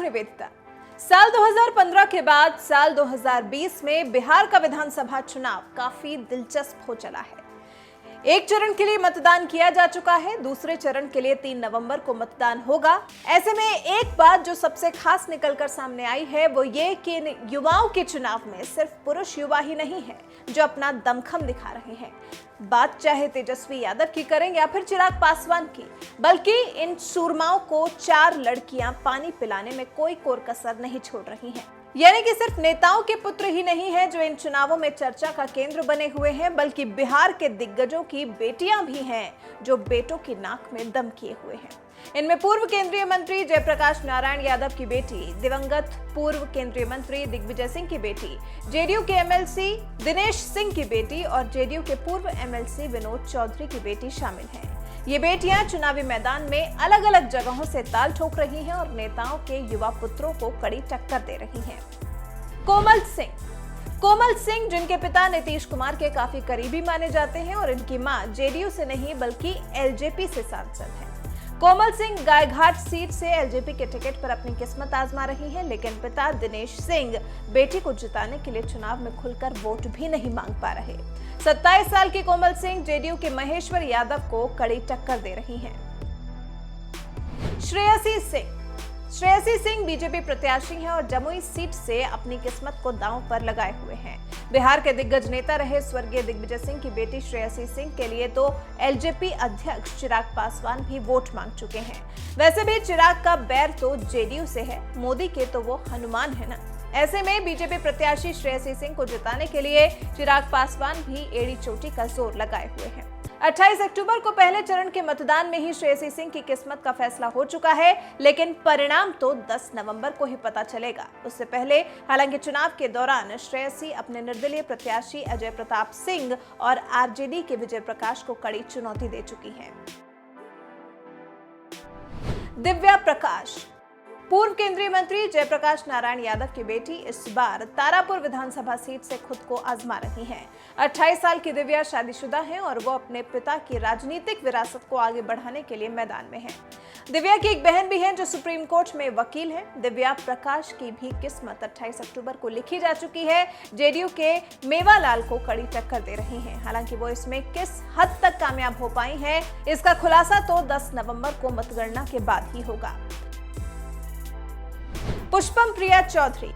निवेदिता। साल 2015 के बाद साल 2020 में बिहार का विधानसभा चुनाव काफी दिलचस्प हो चला है। एक चरण के लिए मतदान किया जा चुका है, दूसरे चरण के लिए 3 नवंबर को मतदान होगा। ऐसे में एक बात जो सबसे खास निकलकर सामने आई है वो ये कि इन युवाओं के चुनाव में सिर्फ पुरुष युवा ही नहीं है जो अपना दमखम दिखा रहे हैं। बात चाहे तेजस्वी यादव की करें या फिर चिराग पासवान की, बल्कि इन सूरमाओं को 4 लड़कियां पानी पिलाने में कोई कोर कसर नहीं छोड़ रही हैं। यानी कि सिर्फ नेताओं के पुत्र ही नहीं हैं जो इन चुनावों में चर्चा का केंद्र बने हुए हैं, बल्कि बिहार के दिग्गजों की बेटियां भी हैं जो बेटों की नाक में दम किए हुए हैं। इनमें पूर्व केंद्रीय मंत्री जयप्रकाश नारायण यादव की बेटी, दिवंगत पूर्व केंद्रीय मंत्री दिग्विजय सिंह की बेटी, जेडीयू के एमएलसी दिनेश सिंह की बेटी और जेडीयू के पूर्व एमएलसी विनोद चौधरी की बेटी शामिल हैं। ये बेटियां चुनावी मैदान में अलग अलग जगहों से ताल ठोक रही हैं और नेताओं के युवा पुत्रों को कड़ी टक्कर दे रही हैं। कोमल सिंह जिनके पिता नीतीश कुमार के काफी करीबी माने जाते हैं और इनकी मां जेडीयू से नहीं बल्कि एलजेपी से सांसद हैं। कोमल सिंह गायघाट सीट से एलजेपी के टिकट पर अपनी किस्मत आजमा रही हैं, लेकिन पिता दिनेश सिंह बेटी को जिताने के लिए चुनाव में खुलकर वोट भी नहीं मांग पा रहे। 27 साल की कोमल सिंह जेडीयू के महेश्वर यादव को कड़ी टक्कर दे रही हैं। श्रेयसी सिंह बीजेपी प्रत्याशी हैं और जमुई सीट से अपनी किस्मत को दांव पर लगाए हुए हैं। बिहार के दिग्गज नेता रहे स्वर्गीय दिग्विजय सिंह की बेटी श्रेयसी सिंह के लिए तो एलजेपी अध्यक्ष चिराग पासवान भी वोट मांग चुके हैं। वैसे भी चिराग का बैर तो जेडीयू से है, मोदी के तो वो हनुमान है ना। ऐसे में बीजेपी प्रत्याशी श्रेयसी सिंह को जिताने के लिए चिराग पासवान भी एड़ी चोटी का जोर लगाए हुए हैं। 28 अक्टूबर को पहले चरण के मतदान में ही श्रेयसी सिंह की किस्मत का फैसला हो चुका है, लेकिन परिणाम तो 10 नवंबर को ही पता चलेगा। उससे पहले हालांकि चुनाव के दौरान श्रेयसी अपने निर्दलीय प्रत्याशी अजय प्रताप सिंह और आरजेडी के विजय प्रकाश को कड़ी चुनौती दे चुकी हैं। दिव्या प्रकाश पूर्व केंद्रीय मंत्री जयप्रकाश नारायण यादव की बेटी इस बार तारापुर विधानसभा सीट से खुद को आजमा रही हैं। 28 साल की दिव्या शादीशुदा हैं और वो अपने पिता की राजनीतिक विरासत को आगे बढ़ाने के लिए मैदान में हैं। दिव्या की एक बहन भी है जो सुप्रीम कोर्ट में वकील है। दिव्या प्रकाश की भी किस्मत 28 अक्टूबर को लिखी जा चुकी है। जेडीयू के मेवालाल को कड़ी टक्कर दे रही हैं। हालांकि वो इसमें किस हद तक कामयाब हो पाई हैं, इसका खुलासा तो 10 नवंबर को मतगणना के बाद ही होगा। पुष्पम प्रिया चौधरी,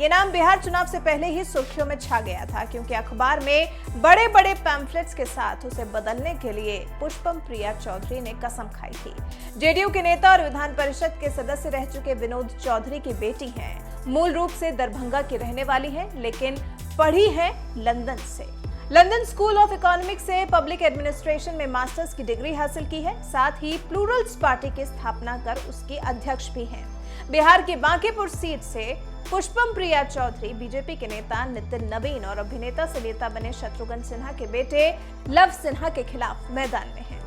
ये नाम बिहार चुनाव से पहले ही सुर्खियों में छा गया था, क्योंकि अखबार में बड़े बड़े पैम्फलेट्स के साथ उसे बदलने के लिए पुष्पम प्रिया चौधरी ने कसम खाई थी। जेडीयू के नेता और विधान परिषद के सदस्य रह चुके विनोद चौधरी की बेटी हैं। मूल रूप से दरभंगा की रहने वाली हैं, लेकिन पढ़ी है लंदन से। लंदन स्कूल ऑफ इकोनॉमिक्स से पब्लिक एडमिनिस्ट्रेशन में मास्टर्स की डिग्री हासिल की है। साथ ही प्लूरल्स पार्टी की स्थापना कर उसकी अध्यक्ष भी हैं। बिहार की बांकीपुर सीट से पुष्पम प्रिया चौधरी बीजेपी के नेता नितिन नवीन और अभिनेता से नेता बने शत्रुघ्न सिन्हा के बेटे लव सिन्हा के खिलाफ मैदान में हैं।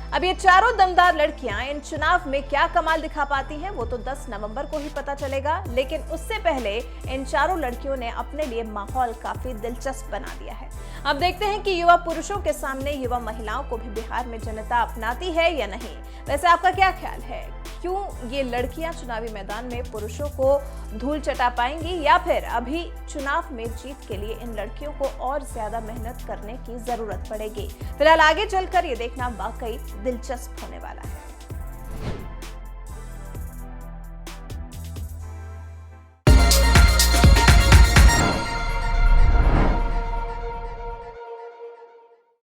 अब ये चारों दमदार लड़कियां इन चुनाव में क्या कमाल दिखा पाती हैं वो तो 10 नवंबर को ही पता चलेगा, लेकिन उससे पहले इन चारों लड़कियों ने अपने लिए माहौल काफी दिलचस्प बना दिया है। अब देखते हैं कि युवा पुरुषों के सामने युवा महिलाओं को भी बिहार में जनता अपनाती है या नहीं। वैसे आपका क्या ख्याल है, क्यों ये लड़कियां चुनावी मैदान में पुरुषों को धूल चटा पाएंगी, या फिर अभी चुनाव में जीत के लिए इन लड़कियों को और ज्यादा मेहनत करने की जरूरत पड़ेगी? फिलहाल आगे चलकर ये देखना वाकई दिलचस्प होने वाला है।